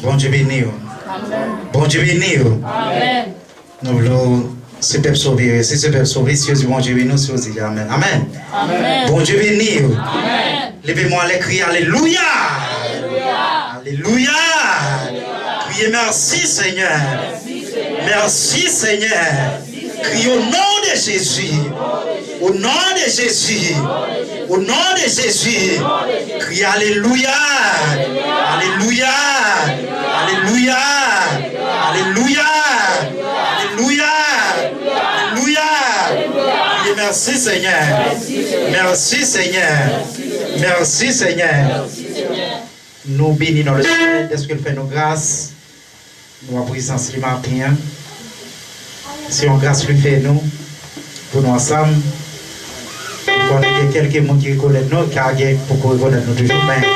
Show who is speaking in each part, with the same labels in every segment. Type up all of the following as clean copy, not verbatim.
Speaker 1: Bondye béni. Bondye béni.
Speaker 2: Amen.
Speaker 1: Nous voulons ce peuple sauvé. Si ce peuple sauvé, si vous Bondye béni, si vous Amen. Amen.
Speaker 2: Amen.
Speaker 1: Bondye béni.
Speaker 2: Amen.
Speaker 1: Levez-moi les crier Alléluia. Alléluia. Criez merci Seigneur. Merci Seigneur. Criez au nom de Jésus. Au nom de Jésus. Au nom de Jésus. Criez Alléluia. Alléluia. Alléluia. Alléluia. Alléluia. Alléluia. Criez merci Seigneur. Merci Seigneur. Merci Seigneur. Nous bénissons le Seigneur. Est-ce qu'il fait nos grâces? Nous avons présence le matin. Si on grâce lui fait nous, pour nous ensemble, nous connaissons quelques gens qui reconnaissent nous, car pour qu'on reconnaisse nous toujours, mais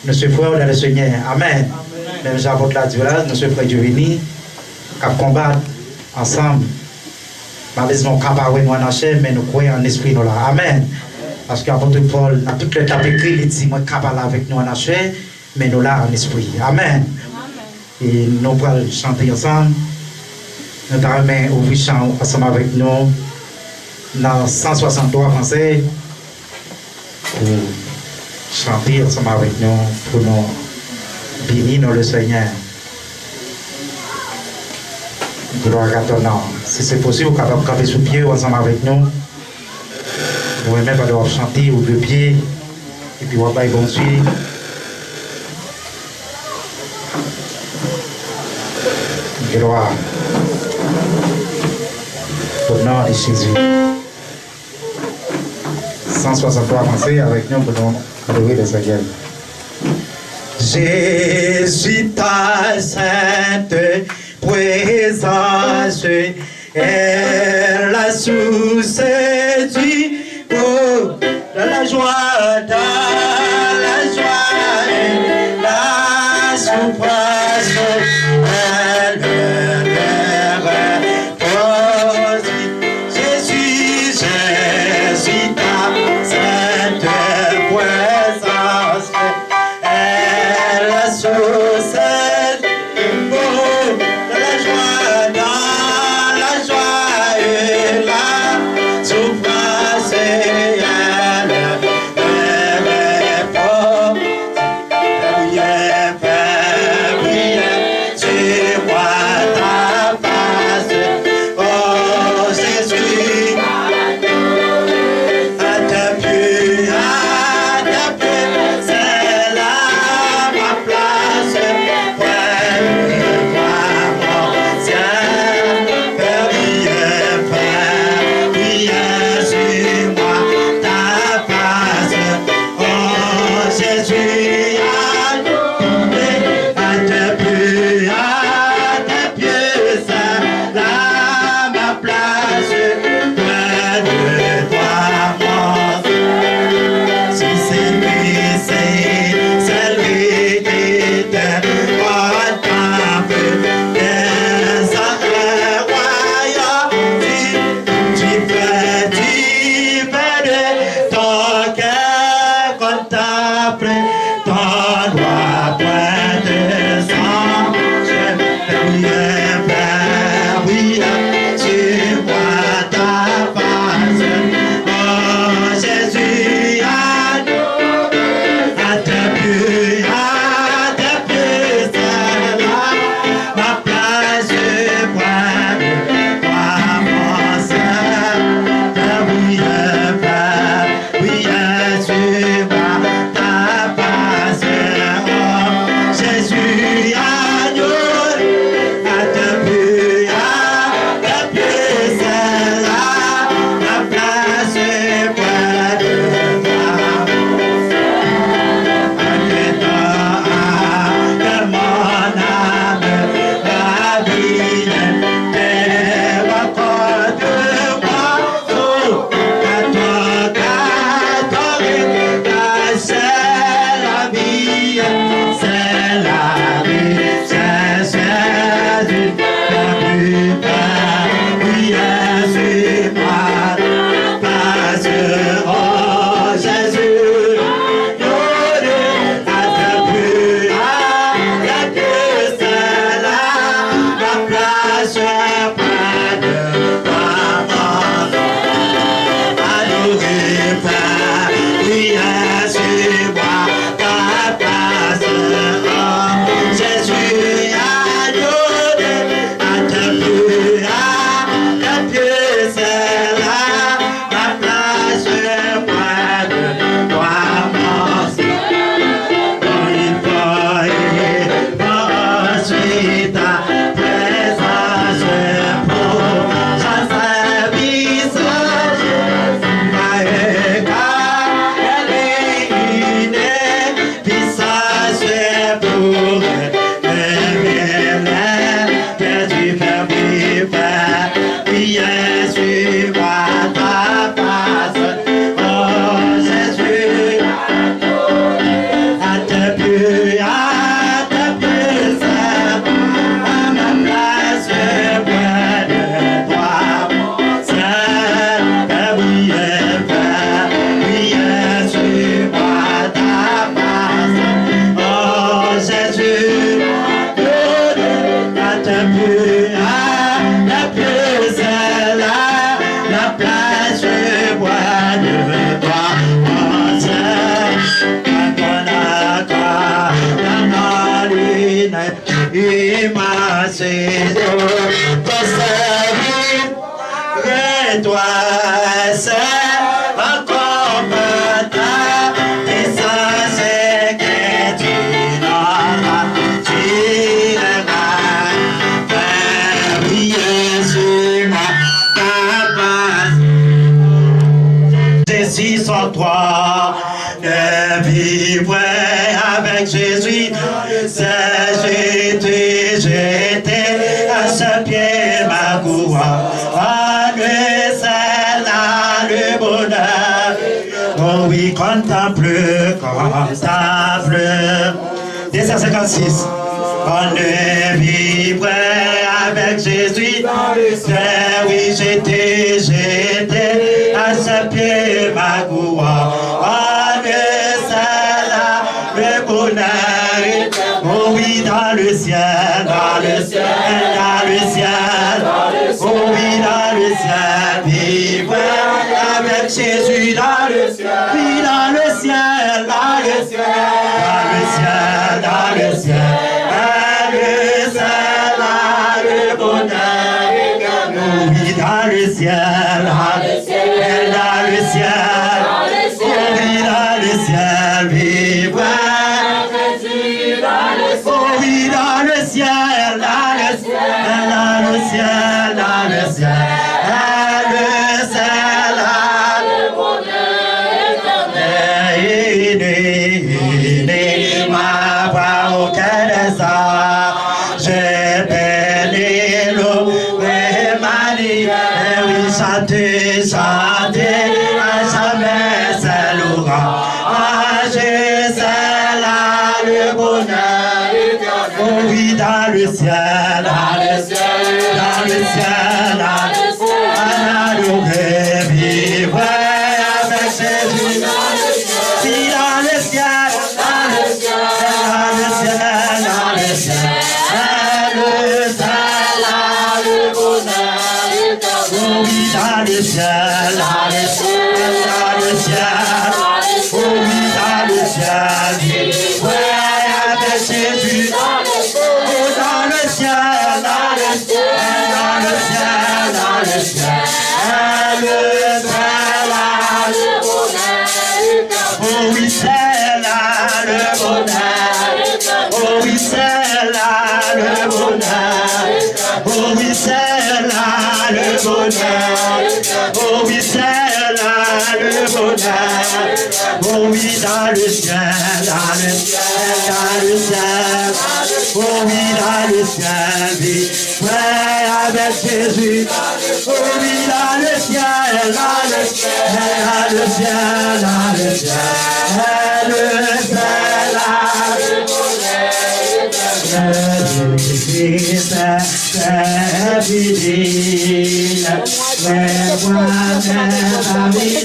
Speaker 1: nous sommes frères dans le Seigneur. Amen. Même j'apporte la Dieu là, nous sommes frères dieubeni, qui combattent ensemble. Malheureusement, nous ne pouvons pas nous en chair, mais nous croyons en esprit nous là. Amen. Parce qu'apôtre Paul, dans toute l'étape écrite, il dit, moi, je ne avec nous en chair, mais nous là en esprit. Amen. Et nous allons chanter ensemble. Nous allons ouvrir chant ensemble avec nous dans 163 français pour chanter ensemble avec nous, pour nous bénir le Seigneur. Gloire à ton nom. Si c'est possible, vous pouvez camper sous pied ensemble avec nous. Vous ne pouvez même pas chanter ou de pied. Et puis, vous allez bon suivre. Gloire. Au nom de Jésus. 163 français avec nous pour nous adorer le Seigneur. Jésus, ta sainte présence est la source du beau, de la joie, et la souffrance.
Speaker 3: Souffrance et elle
Speaker 1: de vivre avec Jésus, c'est j'étais à ses pieds ma couronne. C'est là le bonheur. Oh oui, contemple. 256. On ne vivrait avec Jésus. Oui, j'étais à ses pieds ma couronne. C'est là le bonheur. Oh oui, dans le ciel, dans le ciel, dans le ciel. Oh oui, dans le ciel, vivre avec Jésus dans le ciel. Oui, dans le ciel, dans le ciel, dans le ciel, dans le ciel. Le bonheur. Oui, dans le ciel, dans le ciel, dans le ciel. Oui, dans le ciel, vivre. Oh oui, dans le ciel, dans le ciel, dans le ciel, dans le ciel. Le bonheur. Ma voix au cœur des arts. J'ai béni l'eau, et manie. Oui, chanter, chanter, à jamais c'est l'aura. Jésus, là, le bonheur. Oh oui, dans le ciel, dans le ciel, dans le ciel, dans le ciel. Adorer, vivre avec Jésus. Oui, dans le ciel, dans le ciel, dans le ciel, dans le ciel. Le bonheur. Oh oui, dans le ciel, dans le ciel, dans le ciel. Oh oui, dans le ciel, vivre avec Jésus. Oh, dans le ciel, dans le ciel, dans le ciel, dans le ciel. Le bonheur. Oh oui, c'est là le bonheur. Oh oui, c'est là le bonheur. Oh oui, c'est là le bonheur. Oh oui, c'est là le bonheur. Oh oui, dans le ciel, dans le ciel, dans le ciel. Oh oui, dans le ciel, vivre avec Jésus. Oh oui, dans le ciel, dans le ciel, dans le ciel, dans le ciel. Le ciel, le bonheur. C'est fini. Mais moi-même, amis,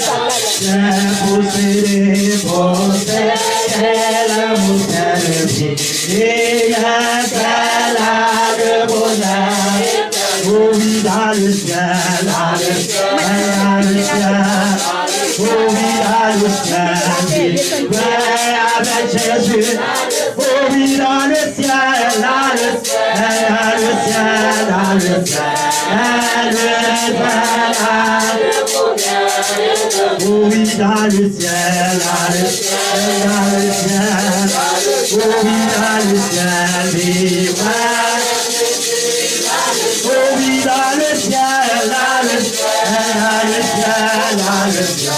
Speaker 1: j'ai poussé les bosses, et l'amour c'est le pied. Et c'est là le bonheur. Oh oui, dans le ciel, dans le ciel, dans le ciel. Oh oui, dans le ciel, ouais, avec Jésus. Oh oui, dans le ciel, dans le ciel, dans le ciel, dans le ciel. Oh oui, dans le ciel, dans le ciel, dans le ciel. Oh oui, dans le ciel, vivre. Oh oui, dans le ciel, dans le ciel, dans le ciel, dans le ciel.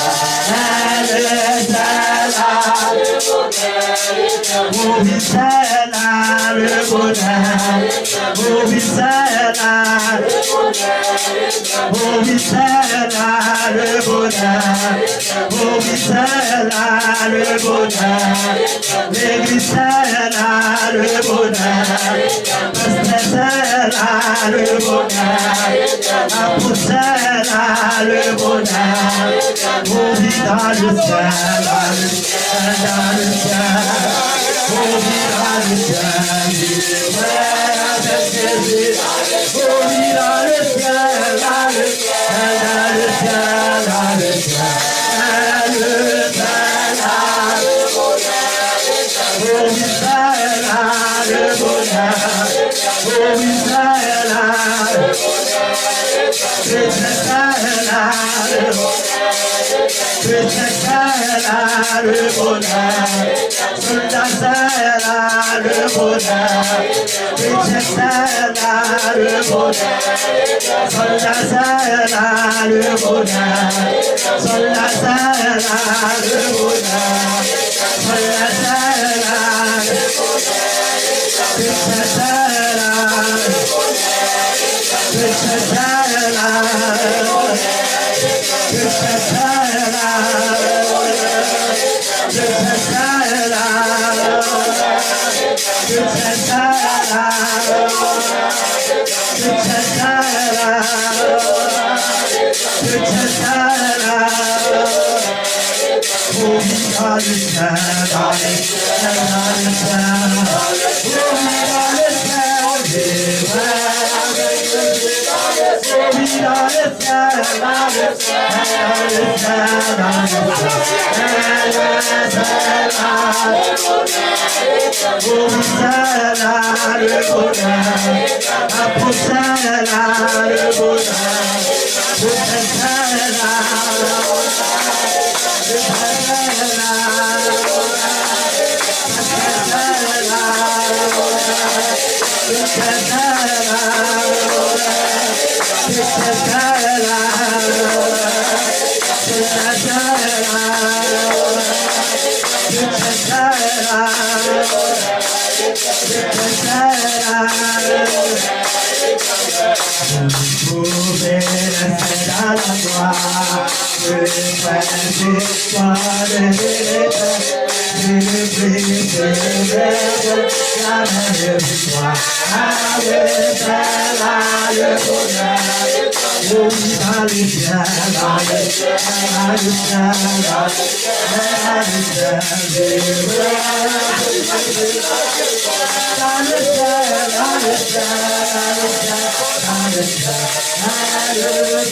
Speaker 1: Oh oui, c'est là le bonheur. Oh oui, c'est là. Oh oui, c'est là le bonheur. Oh oui, c'est là le bonheur. L'église, c'est là le bonheur. C'est là le bonheur. L'amour, c'est là le bonheur. Oh oui, dans le ciel, dans le ciel, dans le ciel. Oh oui, dans le ciel, ouais, avec Jésus. Oh oui, dans le ciel, dans le ciel, dans le ciel, dans le ciel. Le ciel, le bonheur. Oh oui, c'est là le bonheur. Oh oui, c'est là le bonheur. C'est là le bonheur. C'est là là le bonheur. Soldat, c'est là le bonheur. Chrétien, c'est là le bonheur. Soldat, c'est là le bonheur. Soldat, c'est là le bonheur. Soldat, c'est là le bonheur. Chrétien, c'est là le bonheur. Chrétien, c'est là le bonheur. Chrétien, c'est là le bonheur. Chrétien, c'est là le bonheur. Chrétien, c'est là le bonheur. Chrétien, c'est là le bonheur. Chrétien, c'est là le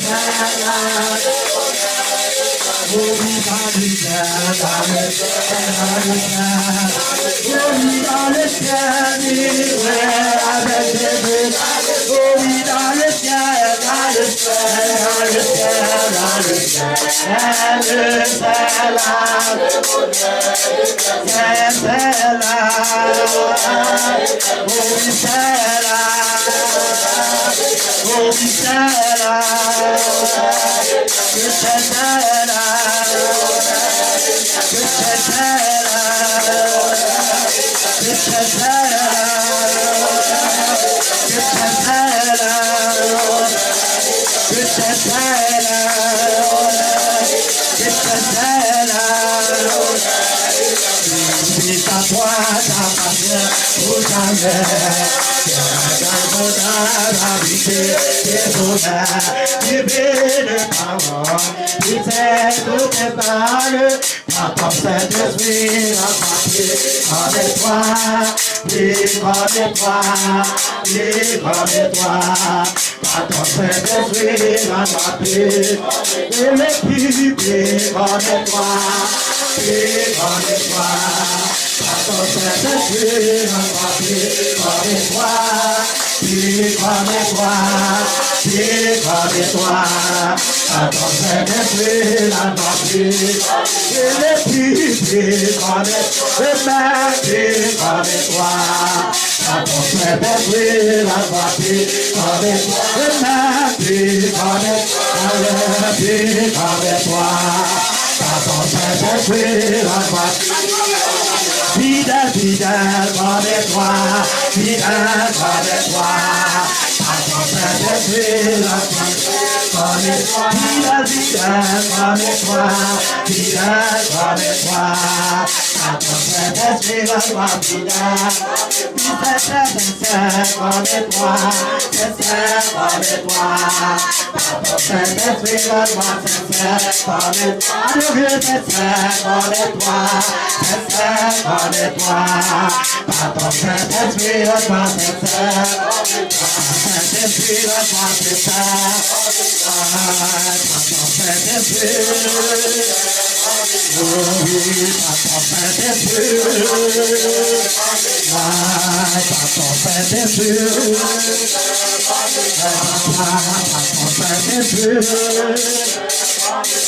Speaker 1: bonheur. Oh, we got it, dans les cieux, dans les cieux. Oh, we got it,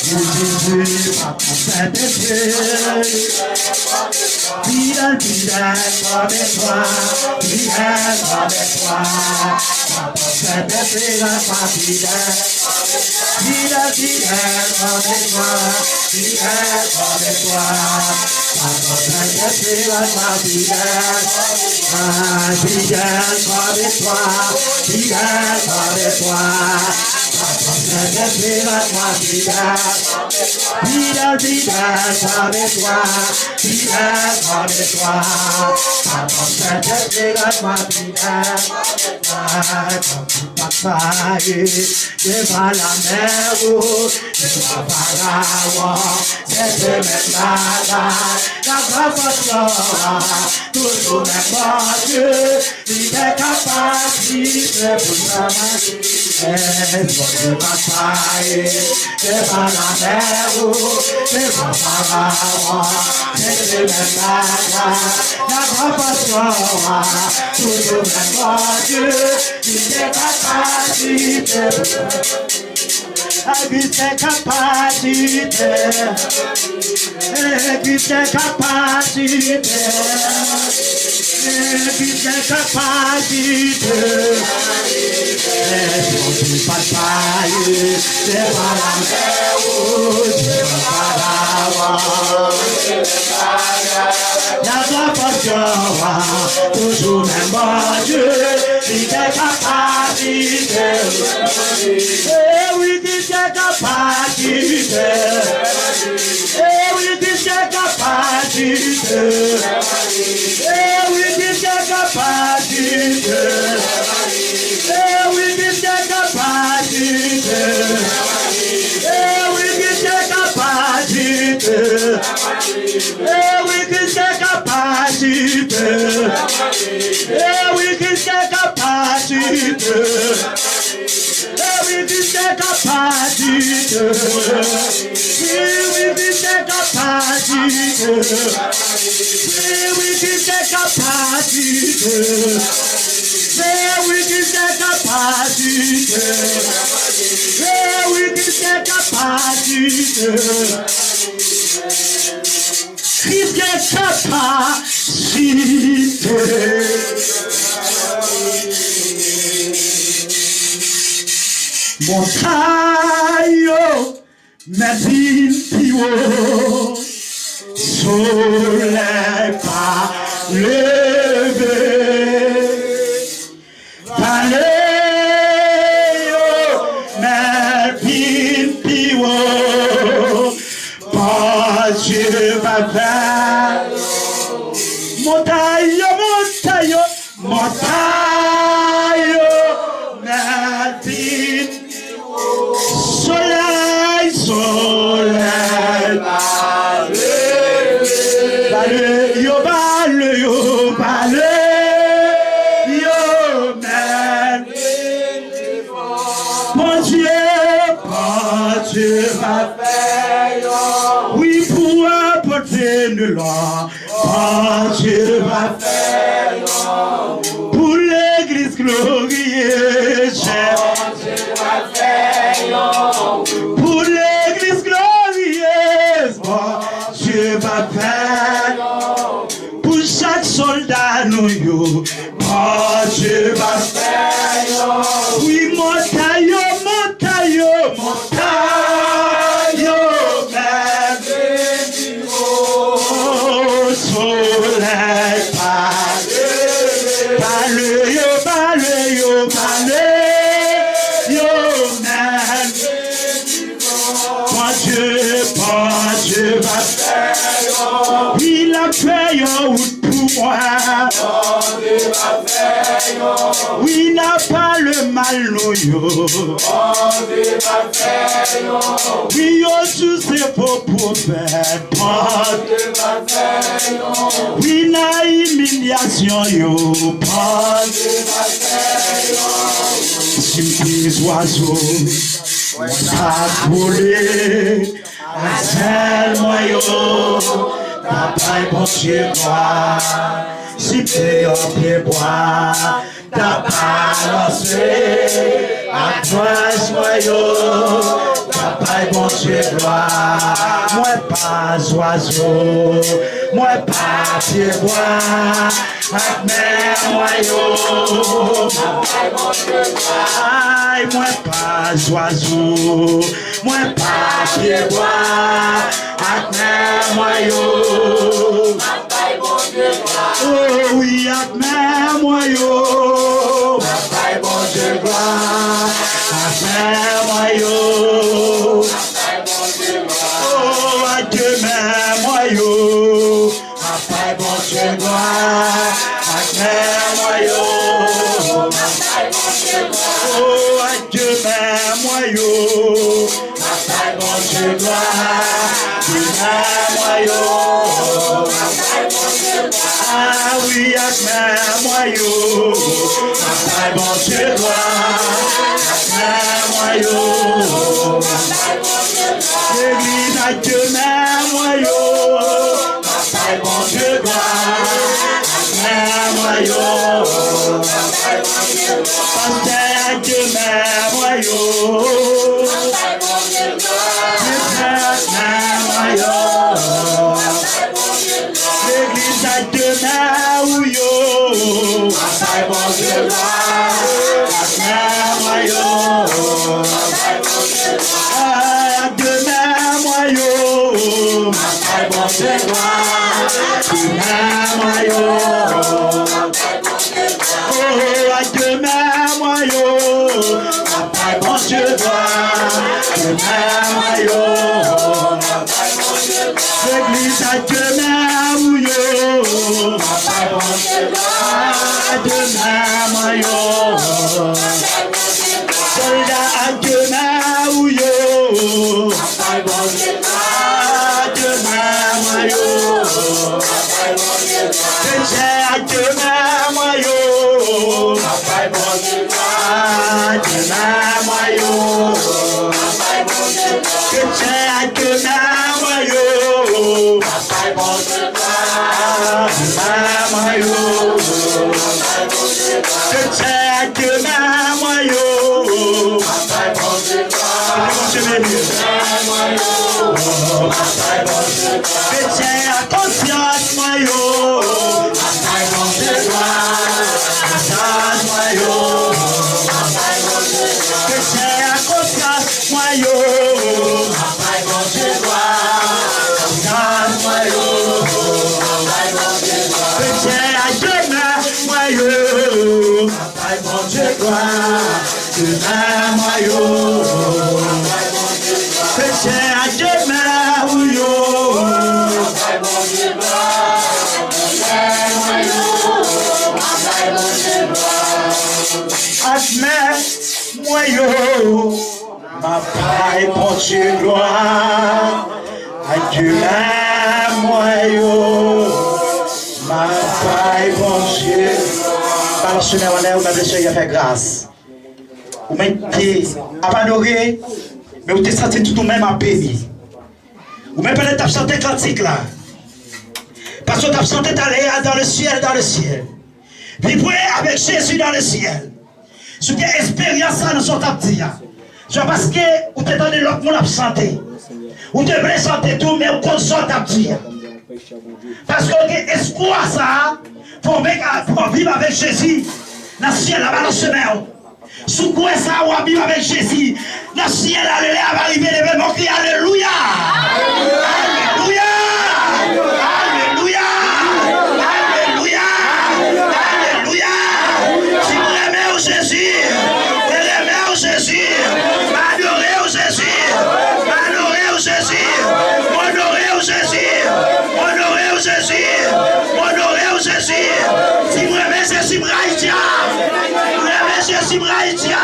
Speaker 1: Jésus, papa Saint-Esprit. Fidèle, fidèle, comme toi. Fidèle, comme toi. Papa Saint-Esprit, papa fidèle. Fidèle, fidèle, comme toi. Fidèle, comme toi. Papa Saint-Esprit, papa fidèle. Fidèle, comme toi. Fidèle, comme toi. Papa Saint-Esprit, papa fidèle. Fidèle, fidèle, comme toi. Fidèle, comme toi. Papa Saint-Esprit, papa fidèle. Papa, devant la mer, devant Pharaon, cette même bataille, la promotion, toujours même mon Dieu, il est capable de vous ramasser. Votre bataille, devant la mer, devant Pharaon, cette même bataille, la promotion, toujours même mon Dieu, il est capable de Evite capacité, evite capacité, evite capacité. Evite bataille, c'est pas la mer, c'est pas la la portion, toujours même bon Dieu, il est capacité. Oui, il est capacité. Oui, il est capacité. Oui, il est capacité. Oui, il est capacité. Oui, il est capacité. Oui, qu'il s'est capacité. Oui, qu'il s'est capacité. Oui, qu'il s'est capacité. Oui, qu'il s'est capacité. Oui, qu'il s'est capacité. Oui, qu'il s'est capacité. Oui, qu'il s'est capacité. Christ est capacité. Montagne, depiw, soleil pas levé, vallée, depiw, Dieu va faire. Montagne, montagne, montagne, depiw, soleil, soleil, vallée, yo, vallée, yo, vallée, yo, mon Dieu va faire. Oui, pour apporter de l'or, Dieu va faire. Pour l'église glorieuse, Dieu va faire. Pour l'église glorieuse, Dieu va faire. Pour chaque soldat, nous, Dieu va faire. Oui, montagne, montagne, montagne, soleil, Dieu va faire. Il a fait un route pour moi. Oui, il n'a pas le mal, non, yo. Oui, yo, tous ces faux prophètes. Oui, na humiliation, yo. Si mes oiseaux ont volé, un seul moyau, papa est bon chez moi. Si t'es en pied bois, t'as pas lancé, à toi ce moyau, t'as paille bon Dieu gloire. Moi pas oiseau, moi pas pied bois, avec mes moyaux. Aïe, moi pas oiseau, moi pas pied bois, avec mes moyaux. Oh oui, avec mes moyaux. Paille bon Dieu gloire, avec mes moyaux. Oh, adieu mes moyaux. Paille bon Dieu gloire, avec mes moyaux. Oh, adieu mes moyaux. Paille bon Dieu gloire, avec mes moyaux. Ah oui, avec mes moyaux. Paille bon Dieu gloire, avec mes moyaux. L'église a Dieu mes moyaux. Paille bon Dieu gloire, mes moyaux. Pasteur a Dieu mes moyaux. Mes moyaux. L'église a Dieu mes moyaux. Paille bon Dieu gloire, mes moyaux. Adieu mes moyaux. Paille bon Dieu gloire, mes moyaux. Oh, adieu mes moyaux. Paille bon Dieu gloire, mes moyaux. L'église a Dieu mes moyaux. Paille bon Dieu gloire, adieu mes moyaux. Soldat a Dieu mes moyaux. Paille bon Dieu gloire, adieu mes moyaux. Chrétien a Dieu mes moyaux. Paille bon Dieu gloire, adieu mes moyaux. Chrétien a Dieu mes moyaux. Paille bon Dieu gloire, adieu mes moyaux. Chrétien a Dieu mes moyaux. Paille bon Dieu gloire, chrétien a conscience moyaux. Paille bon Dieu gloire, conscience moyaux. Chrétien a conscience moyaux. Paille bon Dieu gloire, conscience moyaux. Chrétien a Dieu moyaux. Paille bon Dieu gloire, Dieu moyaux. Chrétien a Dieu moyaux. Admets moyaux, ma paille bon Dieu gloire. Adieu moyaux, ma paille bon Dieu. Par le Seigneur, on a blessé, il a fait grâce. Vous mettez à adorer, mais vous êtes senti tout de même à béni. Vous même peut-être absenté cantique là. Parce que vous absenté d'aller dans le ciel, dans le ciel. Vivre avec Jésus dans le ciel. Ce qui est expérience dans son tapis. C'est parce que vous êtes dans l'autre monde absenté. Vous devez sentir tout, mais vous consommez tapis. Parce que vous avez espoir ça. Pour vivre avec Jésus dans le ciel, là-bas dans le chemin. Sous quoi ça, on va vivre avec Jésus. Dans le ciel, alléluia, va arriver l'événement qui alléluia. Alléluia. Alléluia. Alléluia. Alléluia. Si vous aimez au Jésus, vous aimez au Jésus, adorez au Jésus, adorez au Jésus, honorez au Jésus, honorez au Jésus, honorez au Jésus. Si vous aimez Jésus, braïtia. Jésus braïtia,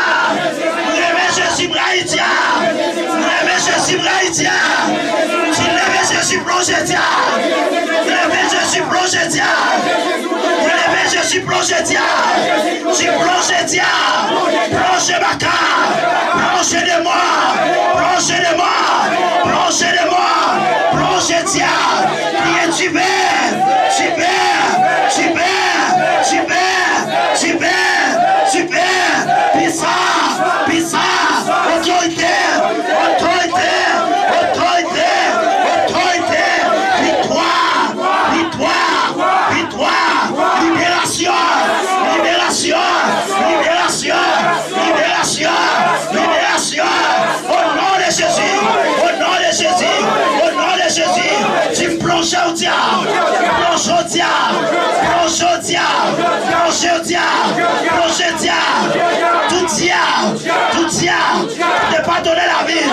Speaker 1: Jésus braïtia, Jésus braïtia, si levez Jésus projetia, levez Jésus projetia, levez Jésus projetia, si projetia, plongez ma car, plongez de moi, plongez de moi, plongez de moi, projetia, priez super, super, super, super, super. Super, puissant, autorité, autorité, tout diable, qui ne pas donné la vie,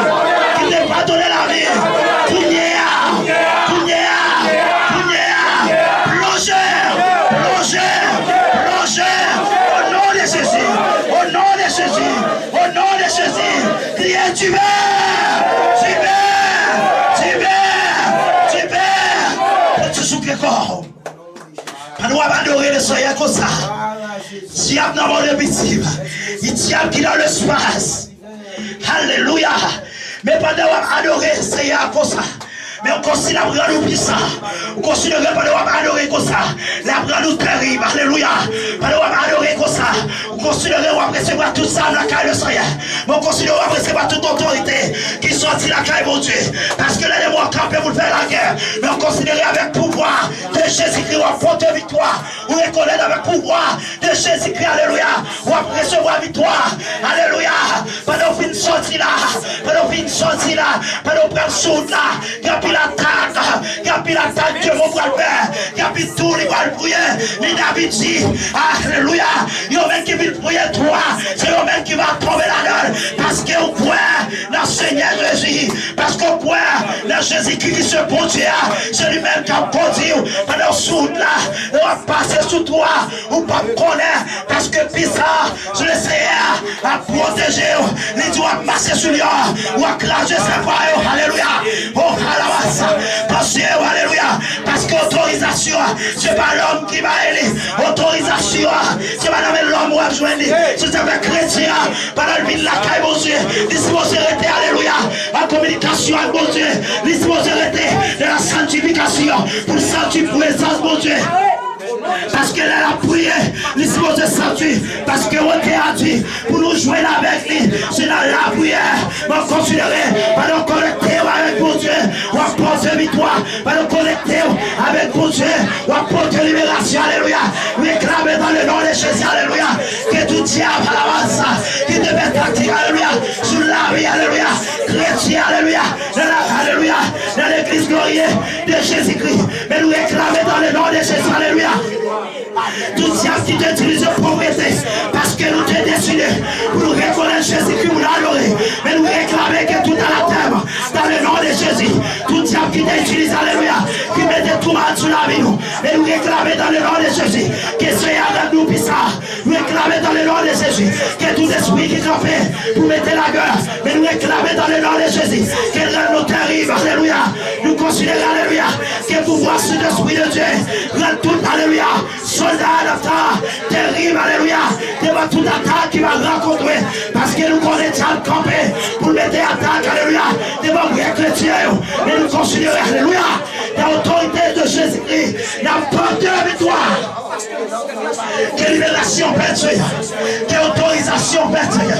Speaker 1: au nom de Jésus, criez tu veux, tu souffles le corps. Nous avons adoré le soleil comme ça. Diable dans mon invisible. Il diable qui dans l'espace. Alléluia. Mais pendant qu'on a adoré le soleil comme ça. Mais on considère la nous puissant. On considère pas de adorer comme ça. La nous terrible. Alléluia. Pas de adorer comme ça. On considère qu'on recevoir tout ça dans la caille de Seigneur. Mais on considère qu'on recevoir toute autorité qui sortit la caille de Dieu. Parce que là, les mois campés pour faire la guerre. Mais on considère avec pouvoir de Jésus-Christ, on porte victoire. On reconnaît avec pouvoir de Jésus-Christ. Alléluia. On va recevoir victoire. Alléluia. Pendant qu'on sortit là. Pendant qu'on sortit là. Pendant qu'on prend soude là. Il y a pile l'attaque que vous pouvez faire. Il y a pile tout les balles prier. Mais David dit, alléluia, il y a même qui veut prier toi. C'est le même qui va tomber la donne. Parce qu'on croit dans le Seigneur Jésus. Parce qu'on croit dans Jésus-Christ qui se produit. C'est lui-même qui a produit. Pendant soude là, on va passer sous toi. Ou pas connaître. Parce que bizarre, je le Seigneur a protégé. Les doigts passer sur lui. Ou à cracher ses voix. Alléluia. Oh, parce que, alléluia, parce qu'autorisation, c'est pas l'homme qui va aller. Autorisation, c'est pas l'homme qui va joindre. C'est avec chrétien, par le vide de la caille, mon Dieu. Disposé rester, alléluia, en communication avec mon Dieu. Disposé rester de la sanctification pour sentir présence, mon Dieu. Parce qu'elle a prié, les supposés de sentir. Parce que on a dit pour nous jouer avec lui. C'est dans la prière. On va considérer, on va nous connecter avec mon Dieu. On va porter victoire. On va nous connecter avec mon Dieu. On va porter libération. Alléluia. Réclamer dans le nom de Jésus. Alléluia. Que tout diable à l'avance. Qui devait tactique. Alléluia. Sur la vie. Alléluia. Chrétien. Alléluia. Alléluia. Dans l'église glorieuse de Jésus-Christ. Mais nous réclamer dans le nom de Jésus. Alléluia. Tout diable qui t'utilise pour propriété. Parce que nous t'es décidé pour nous reconnaître Jésus-Christ, nous l'adorer. Mais nous réclamer que tout à la terre, dans le nom de Jésus. Tout diable qui t'utilise, alléluia, qui mettait tout mal sur la vie, nous. Et nous réclamer dans le nom de Jésus. Que Seigneur avec nous puissant. Nous réclamer dans le nom de Jésus. Que tout esprit qui campait pour mettre la gueule. Mais nous réclamer dans le nom de Jésus. Que rend nous terrible, alléluia. Nous considérons, alléluia, que pouvoir sur l'esprit de Dieu. Rend tout, alléluia. Soldat d'attaque, terrible, alléluia, devant toute attaque qui va rencontrer, parce que nous connaissons le camper pour mettre attaque, alléluia, devant les chrétiens, et nous considérons, alléluia, l'autorité de Jésus-Christ, la porte de la victoire. Que libération perdue, que autorisation perdue,